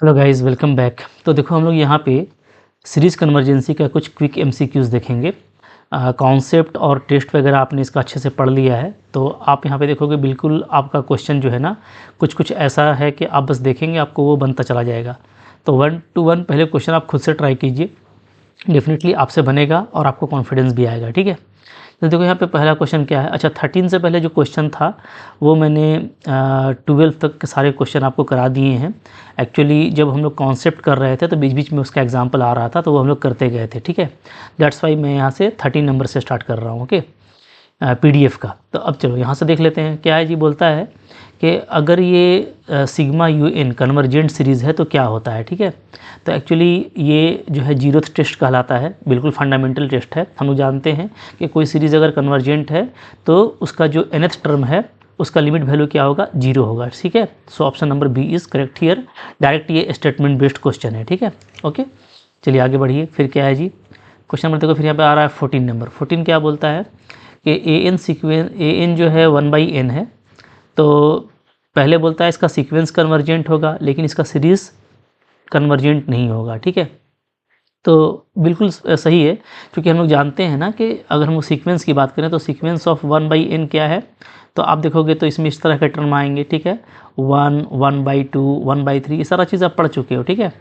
Hello guys, welcome back. तो देखो, हम लोग यहाँ पे सीरीज़ कन्वर्जेंसी का कुछ क्विक एमसीक्यूज़ देखेंगे। कॉन्सेप्ट और टेस्ट वगैरह आपने इसका अच्छे से पढ़ लिया है, तो आप यहाँ पे देखोगे बिल्कुल आपका क्वेश्चन जो है ना कुछ कुछ ऐसा है कि आप बस देखेंगे आपको वो बनता चला जाएगा। तो 1 to 1 पहले क्वेश्चन आप खुद से ट्राई कीजिए, डेफिनेटली आपसे बनेगा और आपको कॉन्फिडेंस भी आएगा। ठीक है, तो देखो यहाँ पे पहला क्वेश्चन क्या है। अच्छा, 13 से पहले जो क्वेश्चन था वो मैंने 12 तक के सारे क्वेश्चन आपको करा दिए हैं। एक्चुअली जब हम लोग कॉन्सेप्ट कर रहे थे तो बीच बीच में उसका एग्जांपल आ रहा था, तो वो हम लोग करते गए थे। ठीक है, दैट्स वाई मैं यहाँ से 13 नंबर से स्टार्ट कर रहा हूँ। ओके, पीडीएफ का। तो अब चलो यहाँ से देख लेते हैं क्या है जी। बोलता है कि अगर ये sigma U n convergent series है तो क्या होता है। ठीक है, तो एक्चुअली ये जो है जीरोथ टेस्ट कहलाता है, बिल्कुल फंडामेंटल टेस्ट है। हम लोग जानते हैं कि कोई सीरीज़ अगर कन्वर्जेंट है तो उसका जो nth टर्म है उसका लिमिट वैल्यू क्या होगा, 0 होगा। ठीक है, so option number B is correct here. Direct ये स्टेटमेंट बेस्ड क्वेश्चन है। ठीक है, ओके, चलिए आगे बढ़िए। फिर क्या है जी, क्वेश्चन नंबर देखो, फिर यहाँ पे आ रहा है 14 नंबर। 14 क्या बोलता है कि ए एन जो है 1/n है, तो पहले बोलता है इसका सीक्वेंस कन्वर्जेंट होगा लेकिन इसका सीरीज़ कन्वर्जेंट नहीं होगा। ठीक है, तो बिल्कुल सही है, क्योंकि हम लोग जानते हैं ना कि अगर हम सीक्वेंस की बात करें तो सीक्वेंस ऑफ 1/n क्या है, तो आप देखोगे तो इसमें इस तरह के टर्म आएंगे। ठीक है, 1, 1/2, 1/3, ये सारा चीज़ आप पढ़ चुके हो। ठीक है,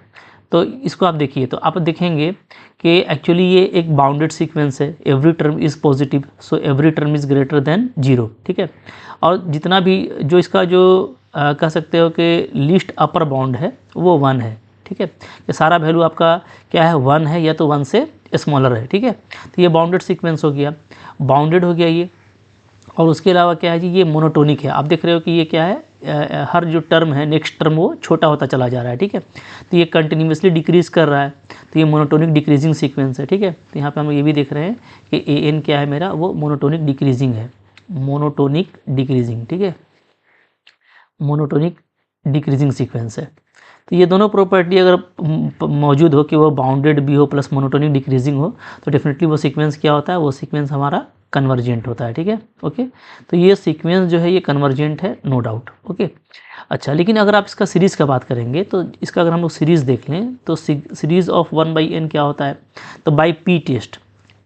तो इसको आप देखिए तो आप देखेंगे कि एक्चुअली ये एक बाउंडेड सीक्वेंस है। Every term is positive, so every term is greater than 0। ठीक है, और जितना भी जो इसका जो कह सकते हो कि लीस्ट अपर बाउंड है वो 1 है। ठीक है, ये सारा वैल्यू आपका क्या है, 1 है, या तो 1 से स्मॉलर है। ठीक है, तो ये बाउंडेड सीक्वेंस हो गया, बाउंडेड हो गया ये। और उसके अलावा क्या है जी, ये मोनोटोनिक है। आप देख रहे हो कि ये क्या है, हर जो टर्म है नेक्स्ट टर्म वो छोटा होता चला जा रहा है। ठीक है, तो ये कंटिन्यूसली डिक्रीज़ कर रहा है, तो ये मोनोटोनिक डिक्रीजिंग सीक्वेंस है। ठीक है, तो यहाँ पे हम ये भी देख रहे हैं कि ए एन क्या है मेरा, वो मोनोटोनिक डिक्रीजिंग है, मोनोटोनिक डिक्रीजिंग। ठीक है, मोनोटोनिक डिक्रीजिंग सीक्वेंस है। तो ये दोनों प्रॉपर्टी अगर मौजूद हो कि वो बाउंडेड भी हो प्लस मोनोटोनिक डिक्रीजिंग हो, तो डेफिनेटली वो सीक्वेंस क्या होता है, वो सीक्वेंस हमारा कन्वर्जेंट होता है। ठीक है, ओके, तो ये सीक्वेंस जो है ये कन्वर्जेंट है, नो डाउट। ओके, अच्छा, लेकिन अगर आप इसका सीरीज़ का बात करेंगे तो इसका अगर हम लोग सीरीज़ देख लें तो सीरीज़ ऑफ 1/n क्या होता है, तो by P test.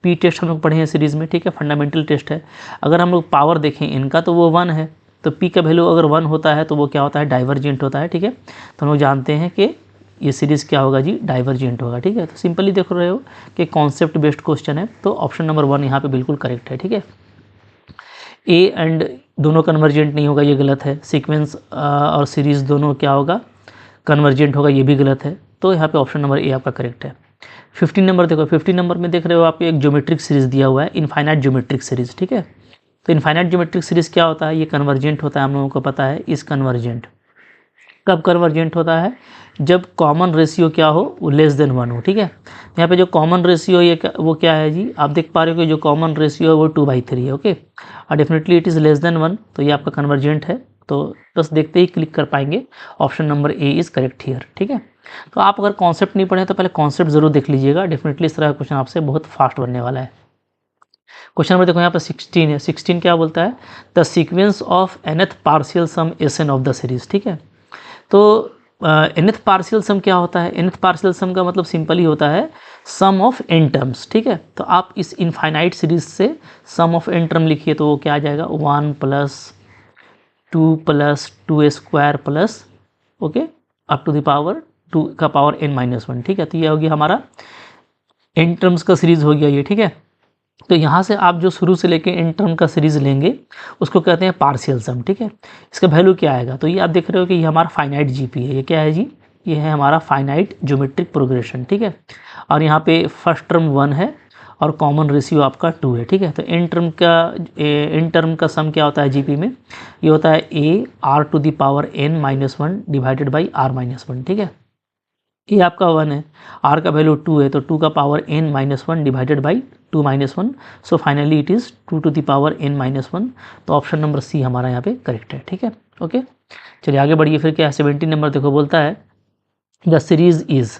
P test हम लोग पढ़े हैं सीरीज़ में। ठीक है, फंडामेंटल टेस्ट है। अगर हम लोग पावर देखें इनका तो वो 1 है, तो पी का वैल्यू अगर 1 होता है तो वो क्या होता है, डाइवर्जेंट होता है। ठीक है, तो हम लोग जानते हैं कि ये सीरीज़ क्या होगा जी, डाइवर्जेंट होगा। ठीक है, तो सिंपली देख रहे हो कि कॉन्सेप्ट बेस्ड क्वेश्चन है, तो ऑप्शन नंबर 1 यहाँ पे बिल्कुल करेक्ट है। ठीक है, ए एंड दोनों कन्वर्जेंट नहीं होगा, ये गलत है। सीक्वेंस और सीरीज़ दोनों क्या होगा, कन्वर्जेंट होगा, ये भी गलत है। तो यहाँ पे ऑप्शन नंबर ए आपका करेक्ट है। 15 नंबर देखो, 15 नंबर में देख रहे हो आप एक ज्योमेट्रिक सीरीज़ दिया हुआ है, इनफाइनाइट ज्योमेट्रिक सीरीज़। ठीक है, तो इनफाइनाइट ज्योमेट्रिक सीरीज़ क्या होता है, ये कन्वर्जेंट होता है, हम लोगों को पता है। इस कन्वर्जेंट कब कन्वर्जेंट होता है, जब कॉमन रेशियो क्या हो, वो लेस देन 1 हो। ठीक है, यहाँ पे जो कॉमन रेशियो ये वो क्या है जी, आप देख पा रहे हो कि जो कॉमन रेशियो है वो 2/3 है। ओके, और definitely it is less than 1, तो ये आपका कन्वर्जेंट है। तो बस देखते ही क्लिक कर पाएंगे, option number A is correct here. ठीक है, तो आप अगर कॉन्सेप्ट नहीं पढ़े तो पहले कॉन्सेप्ट जरूर देख लीजिएगा, डेफिनेटली इस तरह का क्वेश्चन आपसे बहुत फास्ट बनने वाला है। क्वेश्चन नंबर देखो यहाँ पर 16 है। 16 क्या बोलता है, the sequence of nth partial sum S n of the series. ठीक है, तो nth पार्शियल सम क्या होता है, nth पार्शियल सम का मतलब सिंपल ही होता है सम ऑफ n टर्म्स। ठीक है, तो आप इस इनफाइनाइट सीरीज से सम ऑफ n टर्म लिखिए तो वो क्या आ जाएगा, 1 + 2 + 2² plus, okay, up to the power 2 का पावर n-1। ठीक है, तो ये होगी हमारा n टर्म्स का सीरीज हो गया ये। ठीक है, तो यहाँ से आप जो शुरू से लेके एन टर्म का सीरीज़ लेंगे उसको कहते हैं पार्शियल सम। ठीक है, इसका वैल्यू क्या आएगा, तो ये आप देख रहे हो कि ये हमारा फाइनाइट जीपी है। ये क्या है जी, ये है हमारा फाइनाइट ज्योमेट्रिक प्रोग्रेशन। ठीक है, और यहाँ पे फर्स्ट टर्म 1 है और कॉमन रेशियो आपका 2 है। ठीक है, तो एन टर्म का सम क्या होता है जीपी में, ये होता है a r⁴ n-1 divided by r-1। ठीक है, ये आपका 1 है, r का वैल्यू 2 है, तो 2 का power n-1 divided by 2-1, so finally it is 2 to the power n-1। तो ऑप्शन नंबर सी हमारा यहाँ पे करेक्ट है। ठीक है, ओके, चलिए आगे बढ़िए। फिर क्या है, 17 नंबर देखो, बोलता है द सीरीज़ इज़।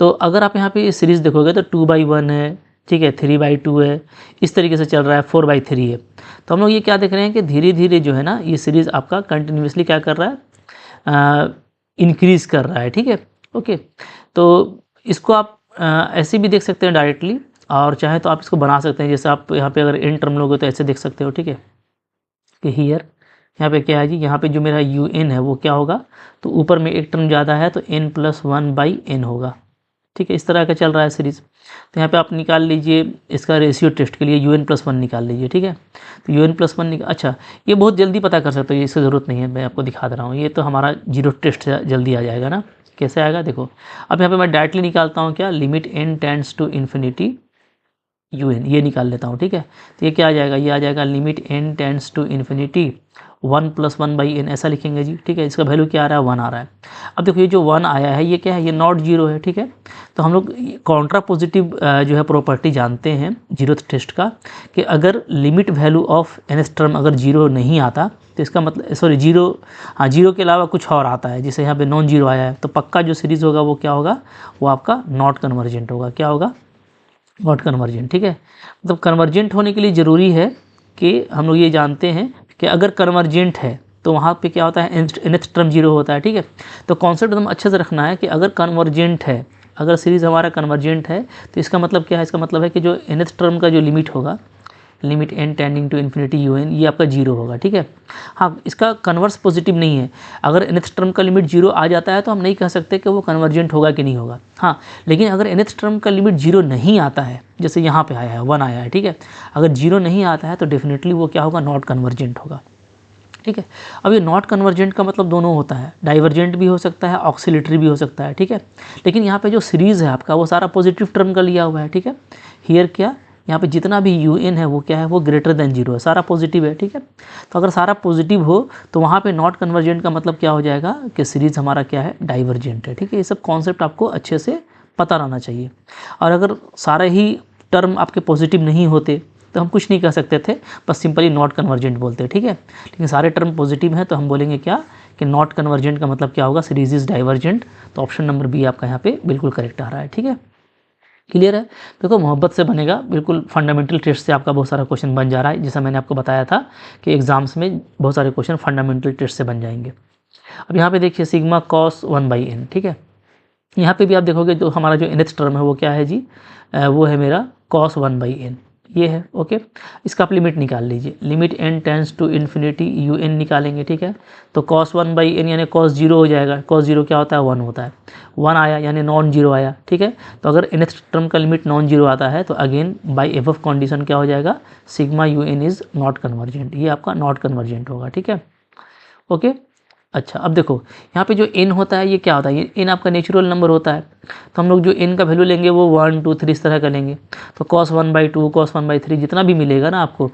तो अगर आप यहाँ पे सीरीज़ देखोगे तो 2/1 है, ठीक है, 3/2 है, इस तरीके से चल रहा है, 4/3 है। तो हम लोग ये क्या देख रहे हैं कि धीरे धीरे जो है ना ये सीरीज़ आपका कंटिन्यूसली क्या कर रहा है, इंक्रीज कर रहा है, ठीक है। ओके, तो इसको आप ऐसे भी देख सकते हैं डायरेक्टली, और चाहे तो आप इसको बना सकते हैं। जैसे आप यहाँ पे अगर n टर्म लोगे तो ऐसे देख सकते हो, ठीक है, कि हियर यहाँ पे क्या है जी, यहाँ पे जो मेरा un है वो क्या होगा, तो ऊपर में एक टर्म ज़्यादा है तो n+1/n होगा, ठीक है। इस तरह का चल रहा है सीरीज़। तो यहाँ पे आप निकाल लीजिए इसका रेशियो टेस्ट के लिए un+1 निकाल लीजिए, ठीक है। तो un+1 अच्छा, ये बहुत जल्दी पता कर सकते हो, ये इसकी ज़रूरत नहीं है, मैं आपको दिखा दे रहा हूँ। ये तो हमारा जीरो टेस्ट से जल्दी आ जाएगा ना। कैसे आएगा देखो, अब यहाँ पे मैं डायरेक्टली निकालता हूँ क्या, limit n tends to infinity un, ये निकाल लेता हूँ, ठीक है। तो ये क्या आ जाएगा, ये आ जाएगा limit n tends to infinity 1+1/n, ऐसा लिखेंगे जी, ठीक है। इसका वैल्यू क्या आ रहा है, 1 आ रहा है। अब देखो ये जो 1 आया है ये क्या है, ये नॉट जीरो है, ठीक है। तो हम लोग कॉन्ट्रा पॉजिटिव जो है प्रॉपर्टी जानते हैं जीरोथ टेस्ट का, कि अगर limit value of nth term अगर जीरो नहीं आता तो इसका मतलब, सॉरी जीरो, हाँ जीरो के अलावा कुछ और आता है, जैसे यहाँ पे नॉन जीरो आया है, तो पक्का जो सीरीज़ होगा वो क्या होगा, वो आपका नॉट कन्वर्जेंट होगा। क्या होगा, नॉट कन्वर्जेंट, ठीक है। मतलब कन्वर्जेंट होने के लिए ज़रूरी है कि हम लोग ये जानते हैं कि अगर कन्वर्जेंट है तो वहाँ पे क्या होता है, nth टर्म जीरो होता है, ठीक है। तो कॉन्सेप्ट एकदम अच्छे से रखना है कि अगर कन्वर्जेंट है, अगर सीरीज़ हमारा कन्वर्जेंट है तो इसका मतलब क्या है, इसका मतलब है कि जो nth टर्म का जो लिमिट होगा, limit n tending to infinity un, ये आपका जीरो होगा, ठीक है। हाँ, इसका कन्वर्स पॉजिटिव नहीं है। अगर nth टर्म का लिमिट जीरो आ जाता है तो हम नहीं कह सकते कि वो कन्वर्जेंट होगा कि नहीं होगा। हाँ, लेकिन अगर nth टर्म का लिमिट जीरो नहीं आता है, जैसे यहाँ पे आया है 1 आया है, ठीक है, अगर जीरो नहीं आता है तो डेफिनेटली वो क्या होगा, नॉट कन्वर्जेंट होगा, ठीक है। अब ये नॉट कन्वर्जेंट का मतलब दोनों होता है, डाइवर्जेंट भी हो सकता है, ऑक्सिलेटरी भी हो सकता है, ठीक है। लेकिन यहाँ पे जो सीरीज़ है आपका वो सारा पॉजिटिव टर्म का लिया हुआ है, ठीक है। हियर क्या, यहाँ पे जितना भी un है वो क्या है, वो ग्रेटर देन जीरो है, सारा पॉजिटिव है, ठीक है। तो अगर सारा पॉजिटिव हो तो वहाँ पे नॉट कन्वर्जेंट का मतलब क्या हो जाएगा कि सीरीज़ हमारा क्या है, डाइवर्जेंट है, ठीक है। ये सब कॉन्सेप्ट आपको अच्छे से पता रहना चाहिए। और अगर सारे ही टर्म आपके पॉजिटिव नहीं होते तो हम कुछ नहीं कह सकते थे, बस सिंपली नॉट कन्वर्जेंट बोलते हैं, ठीक है। लेकिन सारे टर्म पॉजिटिव हैं तो हम बोलेंगे क्या, कि नॉट कन्वर्जेंट का मतलब क्या होगा, सीरीज इज डाइवर्जेंट। तो ऑप्शन नंबर बी आपका यहाँ पे बिल्कुल करेक्ट आ रहा है, ठीक है। क्लियर है। देखो मोहब्बत से बनेगा, बिल्कुल फंडामेंटल टेस्ट से आपका बहुत सारा क्वेश्चन बन जा रहा है, जैसा मैंने आपको बताया था कि एग्जाम्स में बहुत सारे क्वेश्चन फंडामेंटल टेस्ट से बन जाएंगे। अब यहाँ पे देखिए सिग्मा कॉस 1/n, ठीक है। यहाँ पे भी आप देखोगे जो हमारा जो nth टर्म है वो क्या है जी, वो है मेरा cos 1/n, ये है, ओके। इसका आप लिमिट निकाल लीजिए, limit n tends to infinity un निकालेंगे, ठीक है। तो cos 1/n यानी cos जीरो हो जाएगा, cos जीरो क्या होता है, 1 होता है, 1 आया यानी नॉन जीरो आया, ठीक है। तो अगर nth टर्म का लिमिट नॉन जीरो आता है तो अगेन बाय एबव कंडीशन क्या हो जाएगा, sigma un is not convergent, ये आपका नॉट कन्वर्जेंट होगा, ठीक है, ओके। अच्छा, अब देखो यहाँ पे जो n होता है ये क्या होता है, ये n आपका नेचुरल नंबर होता है, तो हम लोग जो n का वैल्यू लेंगे वो 1 2 3 इस तरह का लेंगे। तो cos 1/2 cos 1/3 जितना भी मिलेगा ना आपको,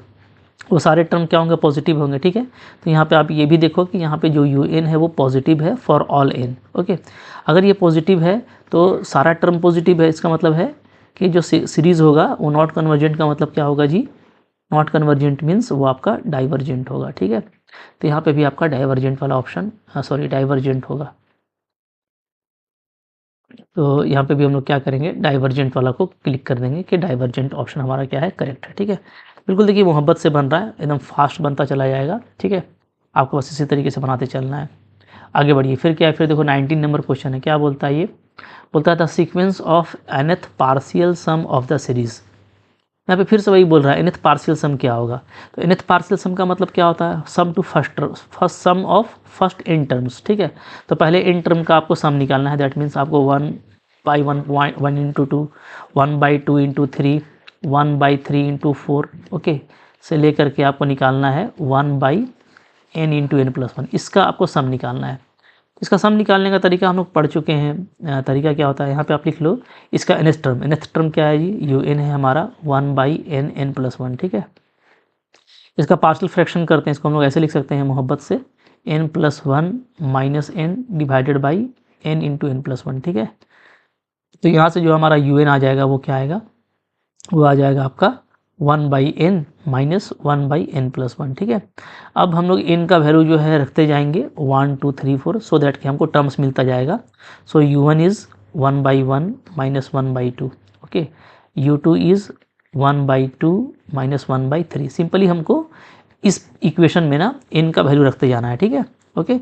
वो सारे टर्म क्या होंगे, पॉजिटिव होंगे, ठीक है। तो यहाँ पे आप ये भी देखो कि यहाँ पे जो un है वो पॉजिटिव है फॉर ऑल n, ओके। अगर ये पॉजिटिव है तो सारा टर्म पॉजिटिव है, इसका मतलब है कि जो सीरीज़ होगा वो नॉट कन्वर्जेंट का मतलब क्या होगा जी, नॉट कन्वर्जेंट मीन्स वो आपका डाइवर्जेंट होगा, ठीक है। तो यहाँ पे भी आपका डाइवर्जेंट वाला ऑप्शन, सॉरी डाइवर्जेंट होगा। तो यहाँ पे भी हम लोग क्या करेंगे, डाइवर्जेंट वाला को क्लिक कर देंगे कि डाइवर्जेंट ऑप्शन हमारा क्या है, करेक्ट है, ठीक है। बिल्कुल देखिए मोहब्बत से बन रहा है, एकदम फास्ट बनता चला जाएगा, ठीक है। आपको बस इसी तरीके से बनाते चलना है। आगे बढ़िए, फिर क्या है, फिर देखो 19 नंबर क्वेश्चन है, क्या बोलता है ये, बोलता है the sequence of nth partial sum of the series. यहाँ पे फिर से वही बोल रहा है nth पार्शियल सम क्या होगा। तो nth पार्शियल सम का मतलब क्या होता है, sum to first sum of first n terms, ठीक है। तो पहले n टर्म का आपको सम निकालना है, दैट मीन्स आपको 1/1 इंटू 2, 1/2 इंटू 3, 1/3 इंटू 4, ओके, से लेकर के आपको निकालना है 1/n इंटू n+1, इसका आपको सम निकालना है। इसका सम निकालने का तरीका हम लोग पढ़ चुके हैं। तरीका क्या होता है, यहाँ पे आप लिख लो इसका nth टर्म क्या है जी, un है हमारा 1/n n+1, ठीक है। इसका पार्शियल फ्रैक्शन करते हैं, इसको हम लोग ऐसे लिख सकते हैं मोहब्बत से, n+1 minus n divided by n into n+1, ठीक है। तो यहाँ से जो हमारा un आ जाएगा वो क्या आएगा, वो आ जाएगा आपका 1/n माइनस 1/n+1, ठीक है। अब हम लोग n का वैल्यू जो है रखते जाएंगे 1 2 3 4, सो दैट कि हमको टर्म्स मिलता जाएगा। सो u1 is 1/1 minus 1/2, okay, u2 is 1/2 minus 1/3। Simply हमको इस इक्वेशन में ना n का वैल्यू रखते जाना है, ठीक है, ओके।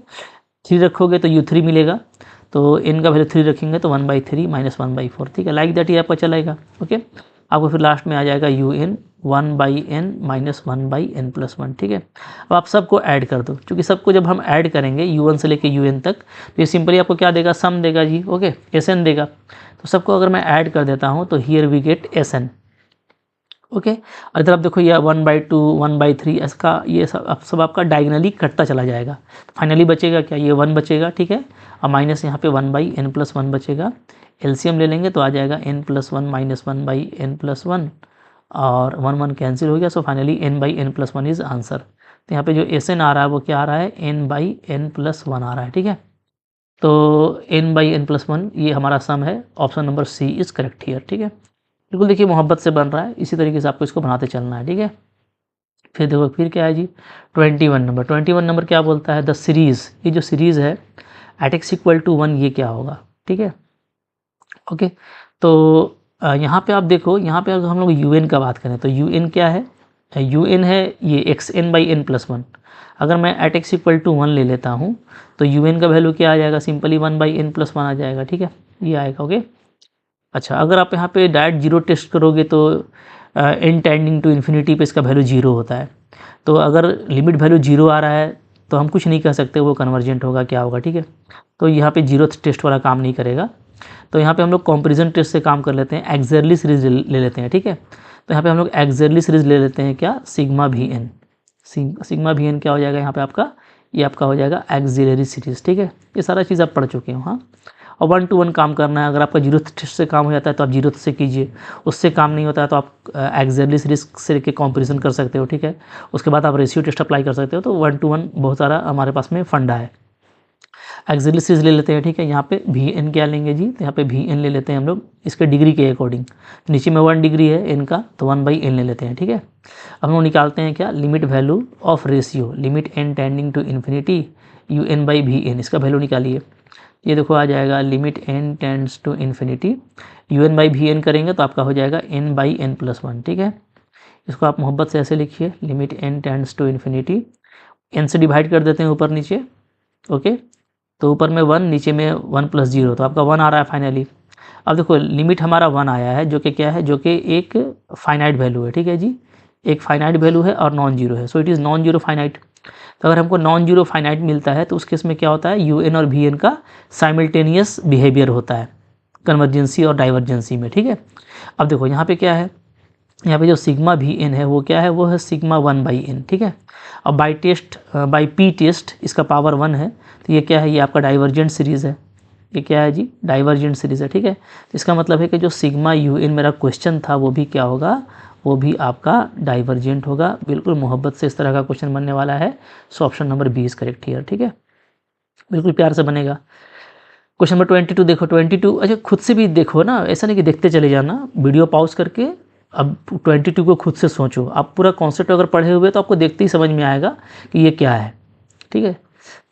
3 रखोगे तो u3 मिलेगा, तो n का वैल्यू 3 रखेंगे तो 1/3 माइनस 1/4, ठीक है। लाइक दैट ये आपका चलेगा, ओके। आपको फिर लास्ट में आ जाएगा un 1/n माइनस 1/n+1, ठीक है। अब आप सबको ऐड कर दो, क्योंकि सबको जब हम ऐड करेंगे u1 से लेके un तक, तो ये सिंपली आपको क्या देगा, सम देगा जी, ओके, sn देगा। तो सबको अगर मैं ऐड कर देता हूँ तो here we get sn, okay. और इधर आप देखो ये 1/2 1/3 इसका ये सब आपका डायगनली कटता चला जाएगा। फाइनली बचेगा क्या, ये 1 बचेगा, ठीक है। और माइनस यहाँ पे 1/n+1 बचेगा। एलसीएम ले लेंगे तो आ जाएगा n+1 माइनस 1/n+1 और 1 1 कैंसिल हो गया। So finally n/n+1 is answer. तो यहाँ पे जो एस एन आ रहा है वो क्या आ रहा है, n/n+1 आ रहा है, ठीक है। तो n/n+1 ये हमारा सम है। Option number C is correct here, ठीक है। बिल्कुल देखिए मोहब्बत से बन रहा है, इसी तरीके से आपको इसको बनाते चलना है, ठीक है। फिर देखो फिर क्या है जी, 21 नंबर क्या बोलता है, द सीरीज़, ये जो सीरीज़ है एट x = 1 ये क्या होगा, ठीक है, ओके। तो यहाँ पे आप देखो, यहाँ पे अगर हम लोग un का बात करें तो un क्या है, un है ये xn/n+1। अगर मैं एट x = 1 ले लेता हूँ तो un का वैल्यू क्या आ जाएगा, सिंपली 1/n+1 आ जाएगा, ठीक है, ये आएगा, ओके। अच्छा, अगर आप यहाँ पे डायरेक्ट जीरो टेस्ट करोगे तो n टेंडिंग टू इन्फिनिटी पे इसका वैल्यू जीरो होता है। तो अगर लिमिट वैल्यू जीरो आ रहा है तो हम कुछ नहीं कह सकते वो कन्वर्जेंट होगा क्या होगा, ठीक है। तो यहाँ पे जीरो टेस्ट वाला काम नहीं करेगा। तो यहाँ पे हम लोग कंपैरिजन टेस्ट से काम कर लेते हैं, एक्सर्ली सीरीज ले लेते हैं, ठीक है। तो यहाँ पे हम लोग एक्सर्ली सीरीज ले लेते हैं क्या, sigma V N. Sigma V N क्या हो जाएगा यहाँ पे आपका, ये आपका हो जाएगा एक्सिलरी सीरीज, ठीक है। ये सारा चीज़ आप पढ़ चुके हो, हाँ। और 1 to 1 काम करना है। अगर आपका जीरो टेस्ट से काम हो जाता है तो आप जीरो से कीजिए, उससे काम नहीं होता है तो आप एक्सर्ली सीरीज से लेके कंपैरिजन कर सकते हो, ठीक है। उसके बाद आप रेशियो टेस्ट अप्लाई कर सकते हो। तो 1 to 1 बहुत सारा हमारे पास में फंडा है। एक्सर्ली सीरीज ले लेते हैं, ठीक है। यहाँ पे वी एन क्या लेंगे जी, तो यहाँ पे वी एन ले लेते हैं हम लोग इसके डिग्री के अकॉर्डिंग। नीचे में 1 डिग्री है एन का तो 1/n ले लेते हैं, ठीक है। अब हम लोग निकालते हैं क्या, limit value of ratio, limit n tending to infinity un/vn, इसका वैल्यू निकालिए। ये देखो आ जाएगा limit n tends to infinity un/vn करेंगे तो आपका हो जाएगा n/n+1, ठीक है। इसको आप मोहब्बत से ऐसे लिखिए, limit n tends to infinity, n से डिवाइड कर देते हैं ऊपर नीचे, ओके। तो ऊपर में 1, नीचे में 1 + 0, तो आपका 1 आ रहा है फाइनली। अब देखो लिमिट हमारा 1 आया है, जो कि क्या है, जो कि एक फाइनाइट वैल्यू है, ठीक है जी, एक फाइनाइट वैल्यू है और नॉन जीरो है। So it is non zero finite. तो अगर हमको नॉन जीरो फाइनाइट मिलता है तो उस केस में क्या होता है, un और vn का साइमल्टेनियस बिहेवियर होता है कन्वर्जेंसी और डाइवर्जेंसी में, ठीक है। अब देखो यहाँ पे क्या है, यहाँ पे जो सिग्मा vn है वो क्या है, वो है सिग्मा 1/n, ठीक है। अब बाई पी टेस्ट इसका पावर 1 है, तो ये क्या है, ये आपका डाइवर्जेंट सीरीज़ है। ये क्या है जी, डाइवर्जेंट सीरीज़ है, ठीक है। तो इसका मतलब है कि जो सिग्मा un मेरा क्वेश्चन था वो भी क्या होगा, वो भी आपका डाइवर्जेंट होगा। बिल्कुल मोहब्बत से इस तरह का क्वेश्चन बनने वाला है। So option number B is correct here, ठीक है। बिल्कुल प्यार से बनेगा। क्वेश्चन नंबर 22 देखो, 22, अच्छा खुद से भी देखो ना, ऐसा नहीं कि देखते चले जाना, वीडियो पॉज करके अब 22 को खुद से सोचो। आप पूरा कॉन्सेप्ट अगर पढ़े हुए तो आपको देखते ही समझ में आएगा कि ये क्या है, ठीक है।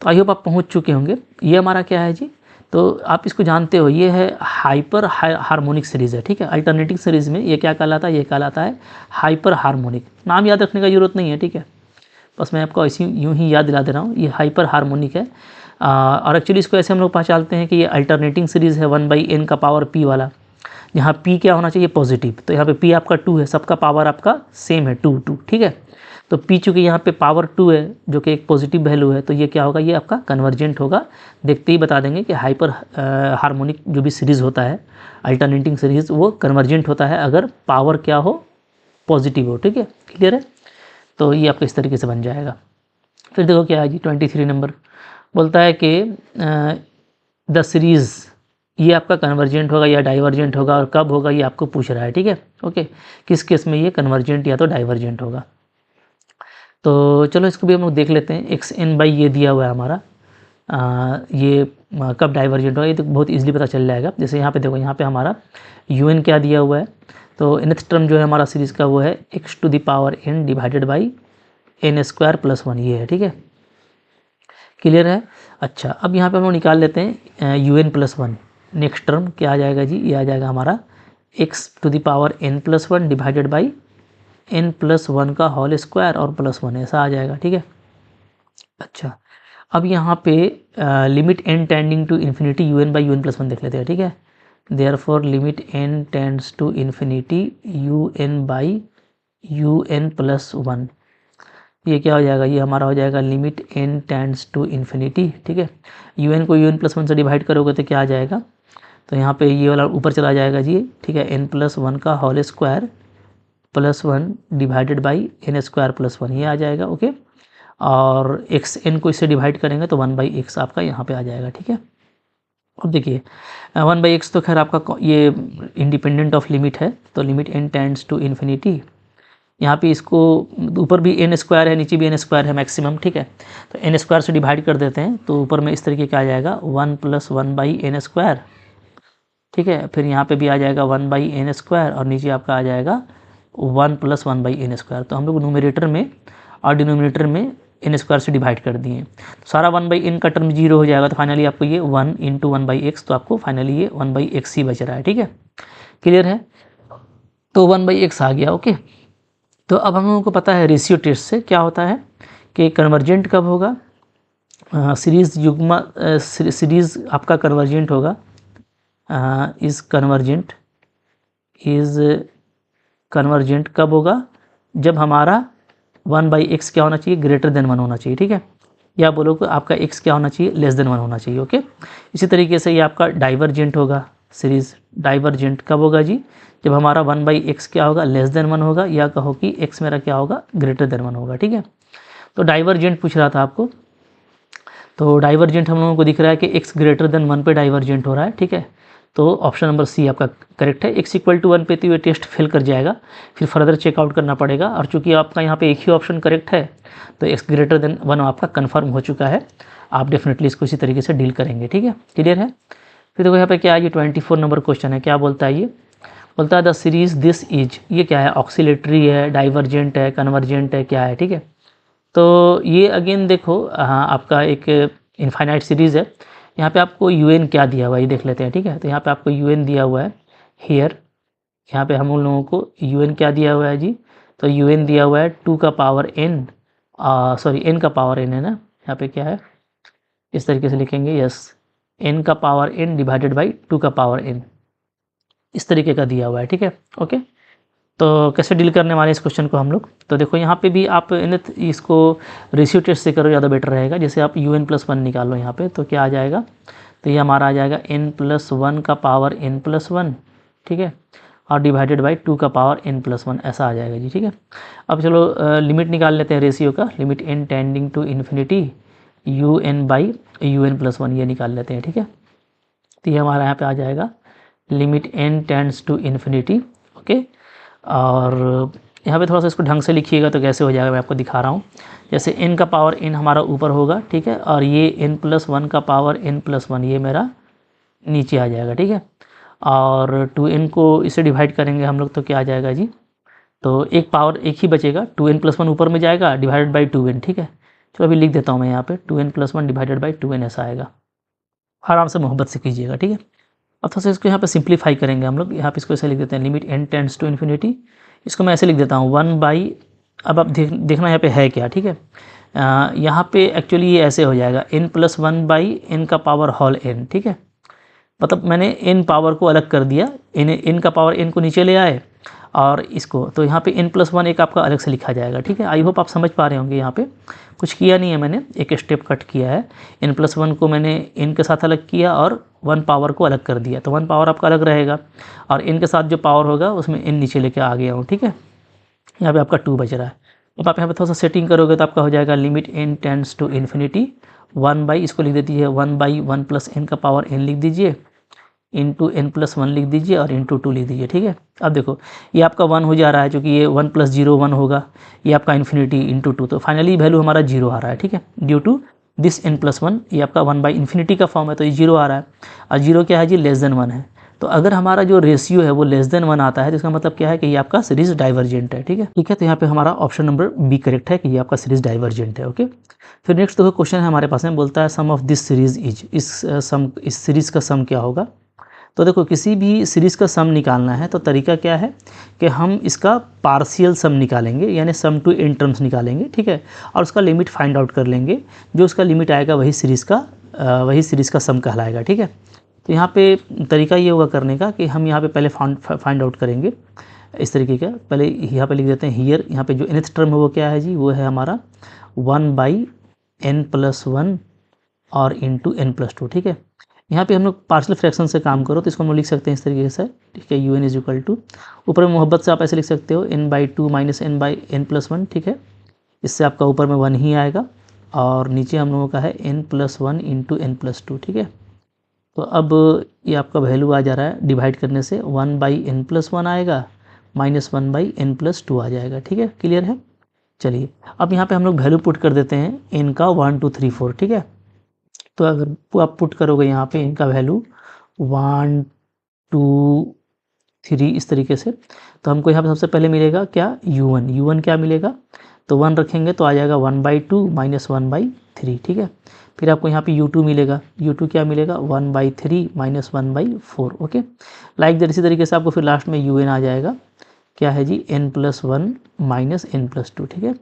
तो आई होप आप पहुँच चुके होंगे। ये हमारा क्या है जी, तो आप इसको जानते हो, ये है हाइपर हार्मोनिक सीरीज़ है, ठीक है। अल्टरनेटिंग सीरीज़ में ये क्या कहलाता है, ये कहलाता है हाइपर हार्मोनिक। नाम याद रखने का ज़रूरत नहीं है, ठीक है, बस मैं आपको ऐसी यूँ ही याद दिला दे रहा हूँ, ये हाइपर हार्मोनिक है। और एक्चुअली इसको ऐसे हम लोग पहचानते हैं कि ये अल्टरनेटिंग सीरीज़ है 1/n का पावर p वाला, जहाँ p क्या होना चाहिए, पॉजिटिव। तो यहाँ पे p आपका 2 है, सबका पावर आपका सेम है 2 2, ठीक है। तो p चूँकि यहाँ पे पावर 2 है जो कि एक पॉजिटिव वैल्यू है, तो ये क्या होगा, ये आपका कन्वर्जेंट होगा। देखते ही बता देंगे कि हाइपर हार्मोनिक जो भी सीरीज़ होता है अल्टरनेटिंग सीरीज़, वो कन्वर्जेंट होता है अगर पावर क्या हो, पॉजिटिव हो, ठीक है, क्लियर है। तो ये आपका इस तरीके से बन जाएगा। फिर देखो क्या है जी, 23 नंबर बोलता है कि द सीरीज़, ये आपका कन्वर्जेंट होगा या डाइवर्जेंट होगा, और कब होगा ये आपको पूछ रहा है, ठीक है, ओके। किस केस में ये कन्वर्जेंट या तो डाइवर्जेंट होगा। तो चलो इसको भी हम लोग देख लेते हैं। xn/ ये दिया हुआ है हमारा, ये कब डाइवर्जेंट होगा, ये तो बहुत इजीली पता चल जाएगा। जैसे यहाँ पे देखो, यहाँ पे हमारा un क्या दिया हुआ है, तो nth टर्म जो है हमारा सीरीज़ का वो है x⁴n डिवाइडेड बाई n² + 1, ये है, ठीक है, क्लियर है। अच्छा, अब यहाँ पे हम लोग निकाल लेते हैं un+1। नेक्स्ट टर्म क्या आ जाएगा जी, ये आ जाएगा हमारा x⁴n+1 डिवाइडेड बाई n+1 का होल स्क्वायर और +1, ऐसा आ जाएगा, ठीक है। अच्छा, अब यहाँ पे limit n tending to infinity U N by U N plus one देख लेते हैं, ठीक है। Therefore limit n tends to infinity U N by U N plus one, ये क्या हो जाएगा, ये हमारा हो जाएगा limit n tends to infinity, ठीक है। यू एन को यू एन प्लस वन से डिवाइड करोगे तो क्या आ जाएगा, तो यहाँ पे ये वाला ऊपर चला जाएगा जी, ठीक है। n प्लस वन का whole square plus one divided by N square plus one, ये आ जाएगा, ओके। और एक्स एन को इससे डिवाइड करेंगे तो वन बाई एक्स आपका यहाँ पे आ जाएगा, ठीक है। अब देखिए वन बाई एक्स तो खैर आपका ये इंडिपेंडेंट ऑफ लिमिट है, तो limit N tends to infinity, यहाँ पे इसको ऊपर भी एन स्क्वायर है नीचे भी एन स्क्वायर है मैक्सिमम, ठीक है। तो एन स्क्वायर से डिवाइड कर देते हैं तो ऊपर में इस तरीके का आ जाएगा one plus one by N square, ठीक है। फिर यहाँ पे भी आ जाएगा वन बाई एन स्क्वायर और नीचे आपका आ जाएगा one plus one by N square. तो हम लोग न्यूमरेटर में और डिनोमिनेटर में एन स्क्वायर से डिवाइड कर दिए, तो सारा वन बाई एन का टर्म जीरो हो जाएगा, तो फाइनली आपको ये one into one by x, तो आपको फाइनली ये वन बाई एक्स ही बच रहा है, ठीक है। क्लियर है, तो वन बाई एक्स आ गया, ओके। तो अब हम लोगों को पता है रेशियो टेस्ट से क्या होता है कि कन्वर्जेंट कब होगा, सीरीज़ युग्म सीरीज़ आपका कन्वर्जेंट होगा, इज़ कन्वर्जेंट कब होगा, जब हमारा वन बाई एक्स क्या होना चाहिए, ग्रेटर देन वन होना चाहिए, ठीक है। या बोलो कि आपका एक्स क्या होना चाहिए, लेस देन वन होना चाहिए, ओके। इसी तरीके से ये आपका डाइवर्जेंट होगा, सीरीज़ डाइवर्जेंट कब होगा जी, जब हमारा वन बाई एक्स क्या होगा, लेस देन वन होगा, या कहो कि एक्स मेरा क्या होगा, ग्रेटर देन वन होगा, ठीक है। तो डाइवर्जेंट पूछ रहा था आपको, तो डाइवर्जेंट हम लोगों को दिख रहा है कि एक्स ग्रेटर देन वन पे डाइवर्जेंट हो रहा है, ठीक है। तो ऑप्शन नंबर सी आपका करेक्ट है। एक्स इक्वल टू वन पे तो ये टेस्ट फेल कर जाएगा, फिर फर्दर चेकआउट करना पड़ेगा, और चूंकि आपका यहाँ पे एक ही ऑप्शन करेक्ट है तो एक्स ग्रेटर देन वन आपका कन्फर्म हो चुका है, आप डेफिनेटली इसको इसी तरीके से डील करेंगे, ठीक है। क्लियर है। फिर देखो यहाँ पे क्या है, ये 24 नंबर क्वेश्चन है, क्या बोलता है, ये बोलता है द सीरीज दिस इज, ये क्या है, ऑक्सीलेटरी है, डाइवर्जेंट है, कन्वर्जेंट है, क्या है, ठीक है। तो ये अगेन देखो, हाँ आपका एक इनफाइनाइट सीरीज़ है, यहाँ पे आपको यूएन क्या दिया हुआ है ये देख लेते हैं, ठीक है। तो यहाँ पे आपको यूएन दिया हुआ है हेयर, यहाँ पे हम लोगों को यूएन क्या दिया हुआ है जी, तो यूएन दिया हुआ है टू का पावर एन, सॉरी एन का पावर एन है ना, यहाँ पे क्या है, इस तरीके से लिखेंगे, यस, एन का power N divided by two का पावर एन, इस तरीके का दिया हुआ है, ठीक है, ओके। तो कैसे डील करने वाले इस क्वेश्चन को हम लोग, तो देखो यहाँ पे भी आप इसको रेशियो टेस्ट से करो, ज़्यादा बेटर रहेगा। जैसे आप यू एन प्लस वन निकालो यहाँ पे, तो क्या आ जाएगा, तो ये हमारा आ जाएगा एन प्लस वन का पावर एन प्लस वन, ठीक है, और डिवाइडेड बाई टू का पावर एन प्लस वन, ऐसा आ जाएगा जी, ठीक है। अब चलो लिमिट निकाल लेते हैं रेशियो का, limit N tending to infinity U N by U N plus one, ये निकाल लेते हैं, ठीक है। तो ये हमारा यहाँ पे आ जाएगा limit N tends to infinity, okay. और यहाँ पे थोड़ा सा इसको ढंग से लिखिएगा तो कैसे हो जाएगा मैं आपको दिखा रहा हूँ। जैसे n का पावर n हमारा ऊपर होगा, ठीक है, और ये n प्लस वन का पावर n प्लस वन ये मेरा नीचे आ जाएगा, ठीक है। और 2n को इसे डिवाइड करेंगे हम लोग तो क्या आ जाएगा जी, तो एक पावर एक ही बचेगा, 2n प्लस वन ऊपर में जाएगा डिवाइडेड बाई 2n, ठीक है। चलो अभी लिख देता हूँ मैं यहाँ पे 2n plus one divided by 2n, ऐसा आएगा। आराम से मोहब्बत से कीजिएगा, ठीक है। अब थोड़ा सा इसको यहाँ पे सिंप्लीफाई करेंगे हम लोग, यहाँ पे इसको ऐसे लिख देते हैं limit n tends to infinity, इसको मैं ऐसे लिख देता हूँ वन बाई, अब आप देखना यहाँ पे है क्या, ठीक है। यहाँ पे एक्चुअली ये ऐसे हो जाएगा n plus one by N का पावर होल n, ठीक है। मतलब मैंने n पावर को अलग कर दिया, n का पावर n को नीचे ले आए और इसको, तो यहाँ पे n प्लस वन एक आपका अलग से लिखा जाएगा, ठीक है। आई होप आप समझ पा रहे होंगे, यहाँ पे कुछ किया नहीं है मैंने, एक स्टेप कट किया है, n प्लस वन को मैंने n के साथ अलग किया और वन पावर को अलग कर दिया, तो वन पावर आपका अलग रहेगा और n के साथ जो पावर होगा उसमें n नीचे लेके आ गया हूँ, ठीक है। यहाँ पे आपका 2 बच रहा है। अब आप यहाँ पे थोड़ा सा सेटिंग करोगे तो आपका हो जाएगा limit n tends to infinity one by, इसको लिख देती है one by one plus N का पावर n लिख दीजिए, इंटू एन प्लस वन लिख दीजिए और इंटू टू लिख दीजिए, ठीक है। अब देखो ये आपका 1 हो जा रहा है, क्योंकि ये 1 प्लस जीरो 1 होगा, ये आपका इन्फिनिटी इंटू टू, तो फाइनली वैल्यू हमारा 0 आ रहा है, ठीक है। Due to this n plus one, ये आपका 1 बाई इन्फिनिटी का फॉर्म है तो ये 0 आ रहा है, और 0 क्या है जी, लेस देन 1 है। तो अगर हमारा जो रेशियो है वो लेस देन 1 आता है तो इसका मतलब क्या है कि ये आपका सीरीज डाइवर्जेंट है, ठीक है। ठीक है, तो यहाँ पे हमारा ऑप्शन नंबर बी करेक्ट है कि ये आपका सीरीज डाइवर्जेंट है, ओके। फिर नेक्स्ट देखो क्वेश्चन है हमारे पास में, बोलता है सम ऑफ दिस सीरीज इज, इस सीरीज का सम क्या होगा। तो देखो किसी भी सीरीज़ का सम निकालना है तो तरीका क्या है कि हम इसका पार्शियल सम निकालेंगे, यानी सम टू एन टर्म्स निकालेंगे, ठीक है, और उसका लिमिट फाइंड आउट कर लेंगे। जो उसका लिमिट आएगा वही सीरीज़ का सम कहलाएगा, ठीक है। तो यहाँ पे तरीका ये होगा करने का कि हम यहाँ पे पहले फाइंड आउट करेंगे इस तरीके का। पहले यहाँ पे लिख देते हैं हियर, यहाँ पे जो nth टर्म है वो क्या है जी, वो है हमारा 1/n+1 और इंटू n+2, ठीक है। यहाँ पे हम लोग पार्शियल फ्रैक्शन से काम करो तो इसको हम लोग लिख सकते हैं इस तरीके से, ठीक है। un इज इक्वल टू, ऊपर में मोहब्बत से आप ऐसे लिख सकते हो n/2 - n/n+1, ठीक है। इससे आपका ऊपर में 1 ही आएगा और नीचे हम लोगों का है n+1 इंटू n+2, ठीक है। तो अब ये आपका वैल्यू आ जा रहा है डिवाइड करने से 1/n+1 आएगा -1/n+2 आ जाएगा, ठीक है। क्लियर है। चलिए अब यहाँ पे हम लोग वैल्यू पुट कर देते हैं n का 1 2 3 4, ठीक है। तो अगर आप पुट करोगे यहाँ पे n का वैल्यू 1 2 3 इस तरीके से, तो हमको यहाँ पे सबसे पहले मिलेगा क्या, u1 क्या मिलेगा, तो 1 रखेंगे तो आ जाएगा 1/2 -1/3, ठीक है। फिर आपको यहाँ पे u2 मिलेगा, u2 क्या मिलेगा 1/3 -1/4, ओके। लाइक दैट इसी तरीके से आपको फिर लास्ट में un आ जाएगा, क्या है जी n+1 -n+2, ठीक है।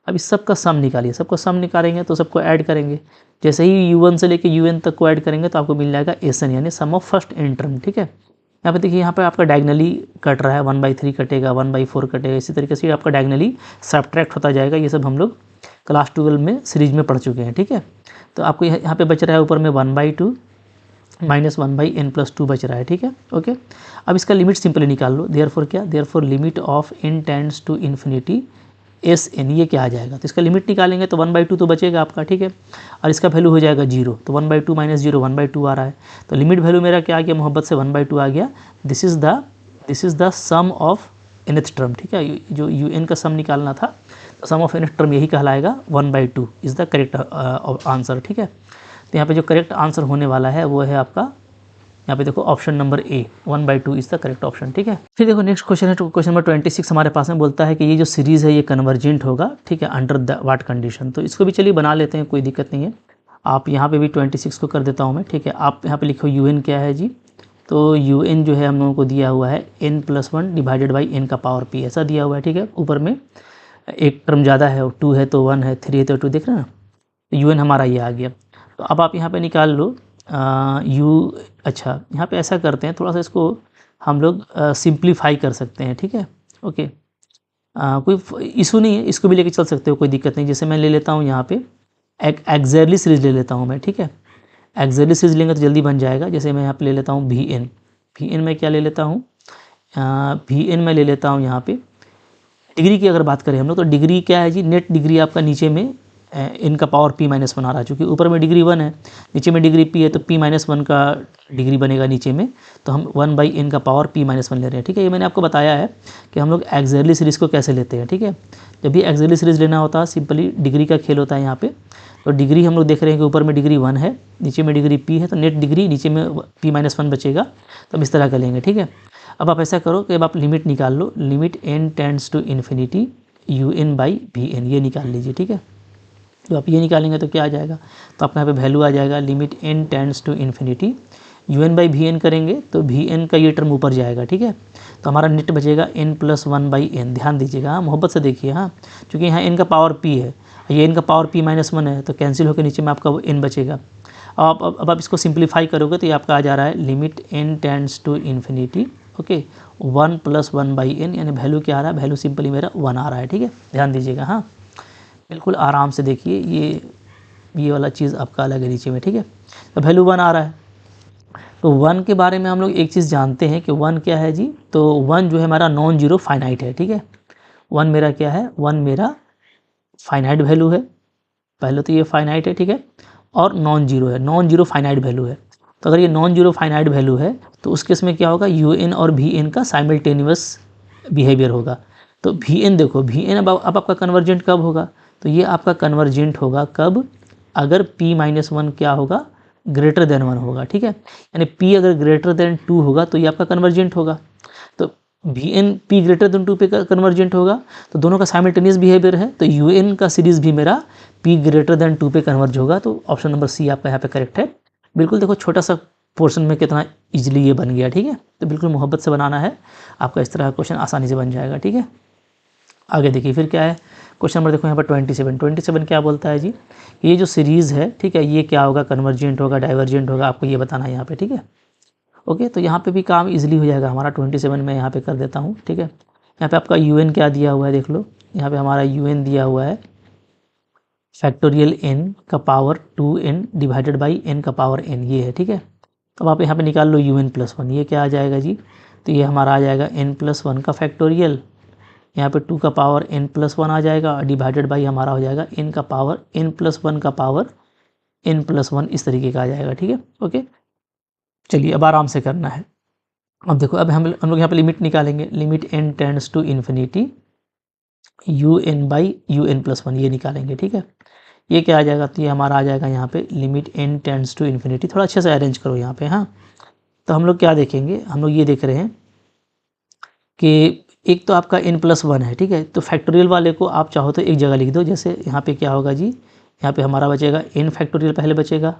अब इस सब का सम निकालिए, सबको सम निकालेंगे तो सबको ऐड करेंगे। जैसे ही u1 से लेके un तक को ऐड करेंगे तो आपको मिल जाएगा SN यानी सम ऑफ फर्स्ट n टर्म, ठीक है। यहाँ पे देखिए यहाँ पे आपका डायगनली कट रहा है, 1/3 कटेगा, 1/4 कटेगा, इसी तरीके से आपका डायगनली सब्ट्रैक्ट होता जाएगा। ये सब हम लोग क्लास 12 में सीरीज में पढ़ चुके हैं, ठीक है। तो आपको यहाँ पे बच रहा है ऊपर में 1/2 -1/n+2 बच रहा है, ठीक है, ओके। अब इसका लिमिट सिंपली निकाल लो, देयरफॉर क्या, therefore limit of n tends to infinity SN, ये क्या आ जाएगा, तो इसका लिमिट निकालेंगे तो 1/2 तो बचेगा आपका, ठीक है, और इसका वैल्यू हो जाएगा 0, तो 1/2 - 0 1/2 आ रहा है, तो लिमिट वैल्यू मेरा क्या आ गया, मोहब्बत से 1/2 आ गया। This is the sum of nth term, ठीक है। जो un का सम निकालना था तो सम ऑफ nth टर्म यही कहलाएगा, 1/2 इज़ द करेक्ट आंसर, ठीक है। तो यहाँ पे जो करेक्ट आंसर होने वाला है वो है आपका, यहाँ पे देखो option number A, 1/2 is the correct option, ठीक है। फिर देखो नेक्स्ट क्वेश्चन है, क्वेश्चन नंबर 26 हमारे पास में बोलता है कि ये जो सीरीज़ है ये कन्वर्जेंट होगा, ठीक है, अंडर द व्हाट कंडीशन। तो इसको भी चलिए बना लेते हैं, कोई दिक्कत नहीं है। आप यहाँ पे भी 26 को कर देता हूँ मैं, ठीक है। आप यहाँ पे लिखो un क्या है जी, तो un जो है हम लोगों को दिया हुआ है n+1 डिवाइडेड बाई n का पावर p, ऐसा दिया हुआ है, ठीक है। ऊपर में एक टर्म ज़्यादा है, 2 है तो 1 है, 3 है तो 2, देख रहे हैं ना, तो un हमारा ये आ गया। तो अब आप यहाँ पे निकाल लो अच्छा यहाँ पे ऐसा करते हैं, थोड़ा सा इसको हम लोग सिंप्लीफाई कर सकते हैं, ठीक है, ओके। कोई इशू नहीं है, इसको भी लेके चल सकते हो, कोई दिक्कत नहीं। जैसे मैं ले लेता हूँ यहाँ पे एक एक्सैक्टली सीरीज ले लेता हूँ मैं, ठीक है। एक्सैक्टली सीरीज लेंगे तो जल्दी बन जाएगा। जैसे मैं यहाँ पे ले लेता हूँ Vn में क्या ले लेता हूँ, Vn में ले लेता हूँ यहाँ पे डिग्री की अगर बात करें हम लोग, तो डिग्री क्या है जी, नेट डिग्री आपका नीचे में n का पावर p - 1 आ रहा है, चूँकि ऊपर में डिग्री 1 है, नीचे में डिग्री p है, तो p - 1 का डिग्री बनेगा नीचे में, तो हम 1/n का पावर p - 1 ले रहे हैं, ठीक है। ये मैंने आपको बताया है कि हम लोग एक्सैक्टली सीरीज़ को कैसे लेते हैं, ठीक है। जब भी एक्सैक्टली सीरीज़ लेना होता है सिंपली डिग्री का खेल होता है यहाँ पे। तो डिग्री हम लोग देख रहे हैं कि ऊपर में डिग्री 1 है, नीचे में डिग्री p है, तो नेट डिग्री नीचे में p - 1 बचेगा, तो हम इस तरह का लेंगे, ठीक है। अब आप ऐसा करो कि अब आप लिमिट निकाल लो, limit n tends to infinity un/Vn, ये निकाल लीजिए, ठीक है। तो आप ये निकालेंगे तो क्या आ जाएगा, तो आपका यहाँ पे वैल्यू आ जाएगा limit n tends to infinity un/Vn करेंगे तो Vn का ये टर्म ऊपर जाएगा, ठीक है। तो हमारा नेट बचेगा n+1/n, ध्यान दीजिएगा, हाँ मोहब्बत से देखिए, हाँ, क्योंकि यहाँ n का पावर p है, ये n का पावर p - 1 है, तो कैंसिल होकर नीचे में आपका वो n बचेगा। अब आप इसको सिंप्लीफाई करोगे तो ये आपका आ जा रहा है limit n tends to infinity, okay, 1+1/n, यानी वैल्यू क्या आ रहा है, वैल्यू सिंपली मेरा 1 आ रहा है, ठीक है। ध्यान दीजिएगा, हाँ बिल्कुल आराम से देखिए, ये वाला चीज़ आपका अलग है नीचे में, ठीक है। तो वैल्यू 1 आ रहा है। तो 1 के बारे में हम लोग एक चीज़ जानते हैं कि 1 क्या है जी, तो 1 जो है हमारा नॉन जीरो फाइनाइट है, ठीक है। 1 मेरा क्या है, 1 मेरा फाइनाइट वैल्यू है, पहले तो ये फाइनाइट है, ठीक है, और नॉन जीरो है, नॉन जीरो फाइनाइट वैल्यू है। तो अगर ये नॉन जीरो फाइनाइट वैल्यू है तो उस केस में क्या होगा, un और Vn का साइमल्टेनियस बिहेवियर होगा। तो Vn देखो, Vn अब आपका कन्वर्जेंट कब होगा, तो ये आपका कन्वर्जेंट होगा कब, अगर p - 1 क्या होगा, ग्रेटर देन 1 होगा, ठीक है। यानी p अगर ग्रेटर देन 2 होगा तो ये आपका कन्वर्जेंट होगा। तो Vn p ग्रेटर देन 2 पे कन्वर्जेंट होगा, तो दोनों का साइमल्टेनियस बिहेवियर है, तो un का सीरीज़ भी मेरा p ग्रेटर देन 2 पे कन्वर्ज होगा। तो ऑप्शन नंबर सी आपका यहाँ पे करेक्ट है। बिल्कुल देखो छोटा सा पोर्शन में कितना इजीली ये बन गया, ठीक है। तो बिल्कुल मोहब्बत से बनाना है, आपका इस तरह का क्वेश्चन आसानी से बन जाएगा, ठीक है। आगे देखिए फिर क्या है, क्वेश्चन नंबर देखो यहाँ पर 27 क्या बोलता है जी, ये जो सीरीज़ है, ठीक है, ये क्या होगा, कन्वर्जेंट होगा, डाइवर्जेंट होगा, आपको ये बताना है यहाँ पे, ठीक है। ओके, तो यहाँ पे भी काम इजीली हो जाएगा हमारा। 27 में यहाँ पे कर देता हूँ, ठीक है। यहाँ पे आपका UN क्या दिया हुआ है, देख लो, यहाँ पे हमारा UN दिया हुआ है फैक्टोरियल n का power 2n divided by n का पावर n, ये है, ठीक है। अब आप यहाँ पे निकाल लो UN+1, ये क्या आ जाएगा जी, तो ये हमारा आ जाएगा n+1 का फैक्टोरियल, यहाँ पे 2 का पावर n+1 आ जाएगा और डिवाइडेड बाई हमारा हो जाएगा n का पावर n+1 का पावर n+1, इस तरीके का आ जाएगा, ठीक है। ओके, चलिए अब आराम से करना है। अब देखो, अब हम लोग यहाँ पे लिमिट निकालेंगे, limit n tends to infinity UN/UN+1 ये निकालेंगे, ठीक है। ये क्या आ जाएगा, तो ये हमारा आ जाएगा यहाँ पे limit n tends to infinity. थोड़ा अच्छे से अरेंज करो यहाँ पे, हाँ। तो हम लोग क्या देखेंगे, हम लोग ये देख रहे हैं कि एक तो आपका n+1 है, ठीक है। तो फैक्टोरियल वाले को आप चाहो तो एक जगह लिख दो, जैसे यहाँ पे क्या होगा जी, यहाँ पे हमारा बचेगा n फैक्टोरियल पहले बचेगा,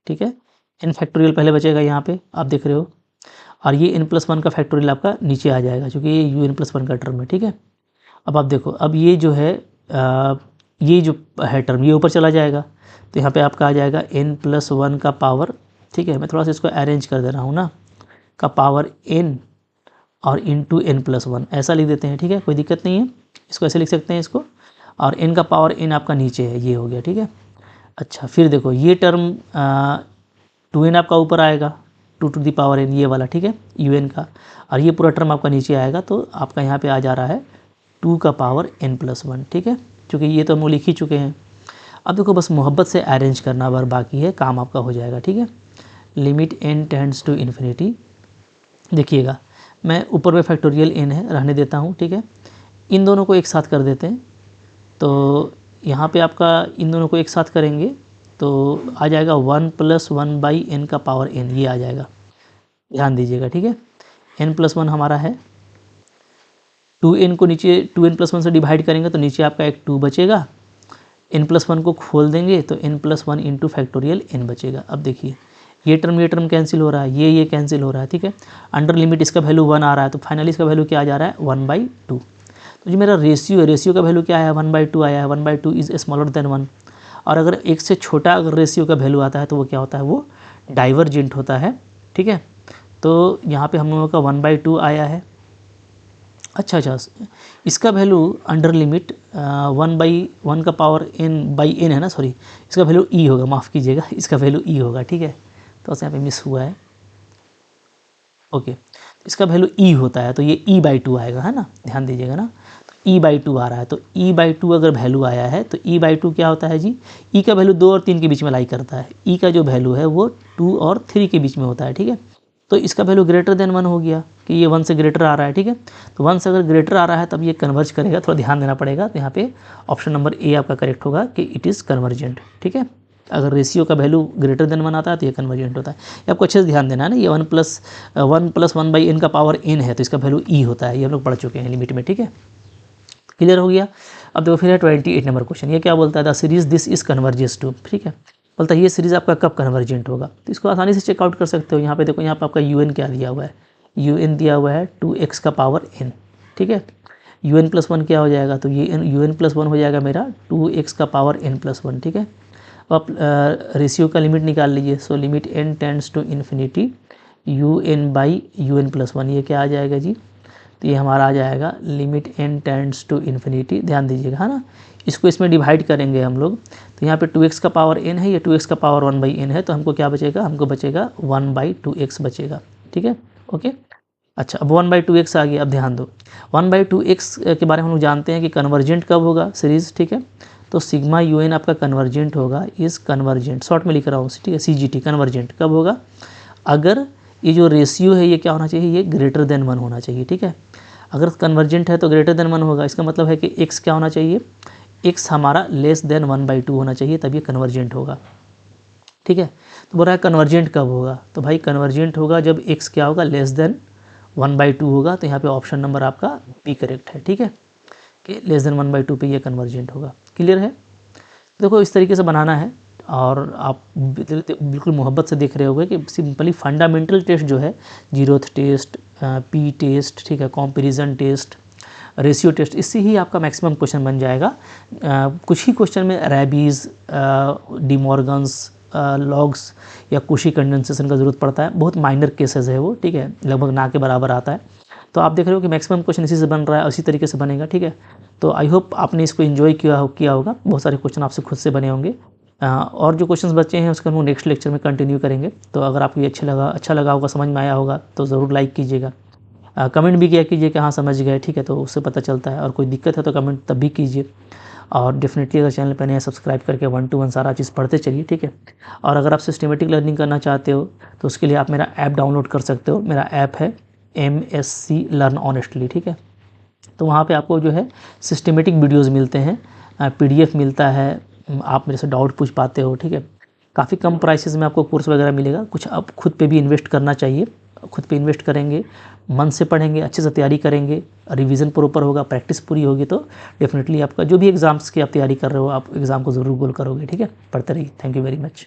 ठीक है, n फैक्टोरियल पहले बचेगा यहाँ पे, आप देख रहे हो, और ये n+1 का फैक्टोरियल आपका नीचे आ जाएगा, क्योंकि ये UN+1 का टर्म है, ठीक है। अब आप देखो, अब ये जो है ये जो है टर्म, ये ऊपर चला जाएगा, तो यहाँ पे आपका आ जाएगा n+1 का पावर, ठीक है। मैं थोड़ा सा इसको अरेंज कर दे रहा हूँ ना, का पावर n और इंटू n+1 ऐसा लिख देते हैं, ठीक है, कोई दिक्कत नहीं है, इसको ऐसे लिख सकते हैं इसको, और n का पावर n आपका नीचे है, ये हो गया, ठीक है। अच्छा, फिर देखो ये टर्म 2n आपका ऊपर आएगा, 2 टू द पावर n, ये वाला, ठीक है, UN का, और ये पूरा टर्म आपका नीचे आएगा, तो आपका यहाँ पे आ जा रहा है 2 का पावर n+1, ठीक है, क्योंकि ये तो हम लोग लिख ही चुके हैं। अब देखो बस मोहब्बत से अरेंज करना बार बाकी है, काम आपका हो जाएगा, ठीक है। Limit n tends to infinity, देखिएगा मैं ऊपर में फैक्टोरियल n है रहने देता हूँ, ठीक है। इन दोनों को एक साथ कर देते हैं, तो यहाँ पे आपका इन दोनों को एक साथ करेंगे तो आ जाएगा 1+1/n का पावर n, ये आ जाएगा, ध्यान दीजिएगा, ठीक है। n+1 हमारा है, 2n को नीचे 2n+1 से डिवाइड करेंगे तो नीचे आपका एक 2 बचेगा, n+1 को खोल देंगे तो n+1 इंटू फैक्टोरियल n बचेगा। अब देखिए ये टर्म कैंसिल हो रहा है, ये कैंसिल हो रहा है, ठीक है। अंडर लिमिट इसका वैल्यू 1 आ रहा है, तो फाइनली इसका वैल्यू क्या आ जा रहा है, 1/2। तो जो मेरा रेशियो है, रेशियो का वैल्यू क्या है, 1/2 आया है, 1/2 इज़ स्मॉलर देन 1। और अगर एक से छोटा अगर रेशियो का वैल्यू आता है तो वो क्या होता है, वो डाइवर्जेंट होता है, ठीक है। तो यहाँ पे हम लोगों का 1/2 आया है। अच्छा, इसका वैल्यू अंडर लिमिट 1/1 का पावर n/n है ना, सॉरी, इसका वैल्यू e होगा, माफ़ कीजिएगा, इसका वैल्यू e होगा, ठीक है। तो यहाँ पे मिस हुआ है, ओके, इसका वैल्यू e होता है, तो ये e/2 आएगा, है ना, ध्यान दीजिएगा ना, तो e/2 आ रहा है, तो e/2 अगर वैल्यू आया है तो e/2 क्या होता है जी, e का वैल्यू 2 और 3 के बीच में लाई करता है, e का जो वैल्यू है वो 2 और 3 के बीच में होता है, ठीक है। तो इसका वैल्यू ग्रेटर देन 1 हो गया, कि ये 1 से ग्रेटर आ रहा है, ठीक है। तो 1 से अगर ग्रेटर आ रहा है तब ये कन्वर्ज करेगा, थोड़ा ध्यान देना पड़ेगा। तो यहाँ पे ऑप्शन नंबर ए आपका करेक्ट होगा कि इट इज़ कन्वर्जेंट, ठीक है। अगर रेशियो का वैल्यू ग्रेटर देन 1 आता है तो ये कन्वर्जेंट होता है। ये आपको अच्छे से ध्यान देना है ना, ये 1+1/n का पावर n है, तो इसका वैल्यू e होता है, ये हम लोग पढ़ चुके हैं लिमिट में, ठीक है, क्लियर हो गया। अब देखो फिर है 28 नंबर क्वेश्चन, ये क्या बोलता है, the series this is converges to, ठीक है, बोलता है ये सीरीज़ आपका कब कन्वर्जेंट होगा। तो इसको आसानी से चेकआउट कर सकते हो। यहाँ पे देखो, यहाँ पे आपका UN क्या दिया हुआ है, UN दिया हुआ है 2x का पावर n, ठीक है। UN+1 क्या हो जाएगा, तो ये UN+1 हो जाएगा मेरा 2x का पावर n+1, ठीक है। अब आप रेशियो का लिमिट निकाल लीजिए, so limit n tends to infinity UN/UN+1, ये क्या आ जाएगा जी, तो ये हमारा आ जाएगा limit n tends to infinity, ध्यान दीजिएगा, है ना। इसको इसमें डिवाइड करेंगे हम लोग, तो यहाँ पे 2x का पावर n है, ये 2x का पावर 1/n है, तो हमको क्या बचेगा, हमको बचेगा 1/2x बचेगा, ठीक है, ओके। अच्छा, अब 1/2x आ गया। अब ध्यान दो, 1/2x के बारे में हम लोग जानते हैं कि कन्वर्जेंट कब होगा सीरीज़, ठीक है। तो सिग्मा UN आपका कन्वर्जेंट होगा, इज़ कन्वर्जेंट, शॉर्ट में लिख रहा हूँ, ठीक है, CGT कन्वर्जेंट कब होगा, अगर ये जो रेशियो है ये क्या होना चाहिए, ये ग्रेटर देन 1 होना चाहिए, ठीक है। अगर कन्वर्जेंट है तो ग्रेटर देन 1 होगा, इसका मतलब है कि x क्या होना चाहिए, x हमारा लेस देन 1/2 होना चाहिए, तब ये कन्वर्जेंट होगा, ठीक है। तो बोल रहा है कन्वर्जेंट कब होगा, तो भाई कन्वर्जेंट होगा जब x क्या होगा, लेस देन 1/2 होगा। तो यहाँ पे ऑप्शन नंबर आपका बी करेक्ट है, ठीक है, कि लेस देन 1/2 पे ये कन्वर्जेंट होगा, क्लियर है। देखो इस तरीके से बनाना है, और आप बिल्कुल मोहब्बत से देख रहे होंगे कि सिंपली फंडामेंटल टेस्ट जो है, जीरोथ टेस्ट, पी टेस्ट, ठीक है, कंपैरिजन टेस्ट, रेशियो टेस्ट, इससे ही आपका मैक्सिमम क्वेश्चन बन जाएगा। कुछ ही क्वेश्चन में रैबीज़, डिमॉर्गन्स, लॉग्स या कुशी कंडेंसेशन का ज़रूरत पड़ता है, बहुत माइनर केसेस है वो, ठीक है, लगभग ना के बराबर आता है। तो आप देख रहे हो कि मैक्सिमम क्वेश्चन इसी से बन रहा है, उसी तरीके से बनेगा, ठीक है। तो आई होप आपने इसको एंजॉय किया होगा, बहुत सारे क्वेश्चन आपसे खुद से बने होंगे। और जो क्वेश्चंस बचे हैं उसका हम नेक्स्ट लेक्चर में कंटिन्यू करेंगे। तो अगर आपको ये अच्छा लगा होगा, समझ में आया होगा, तो ज़रूर लाइक कीजिएगा। कमेंट भी किया कीजिए कि हाँ समझ गए, ठीक है, तो उससे पता चलता है। और कोई दिक्कत है तो कमेंट तब भी कीजिए। और डेफिनेटली अगर चैनल पर नए सब्सक्राइब करके 1 to 1 सारा चीज़ पढ़ते चलिए, ठीक है। और अगर आप सिस्टमेटिक लर्निंग करना चाहते हो तो उसके लिए आप मेरा ऐप डाउनलोड कर सकते हो। मेरा ऐप है MSc लर्न ऑनेस्टली, ठीक है। तो वहाँ पे आपको जो है सिस्टमेटिक वीडियोस मिलते हैं, PDF मिलता है, आप मेरे से डाउट पूछ पाते हो, ठीक है। काफ़ी कम प्राइसेस में आपको कोर्स वगैरह मिलेगा। कुछ आप खुद पे भी इन्वेस्ट करना चाहिए, खुद पे इन्वेस्ट करेंगे, मन से पढ़ेंगे, अच्छे से तैयारी करेंगे, रिवीजन प्रॉपर होगा, प्रैक्टिस पूरी होगी, तो डेफिनेटली आपका जो भी एग्ज़ाम्स की आप तैयारी कर रहे हो, आप एग्ज़ाम को ज़रूर गोल करोगे, ठीक है। पढ़ते रहिए। Thank you very much.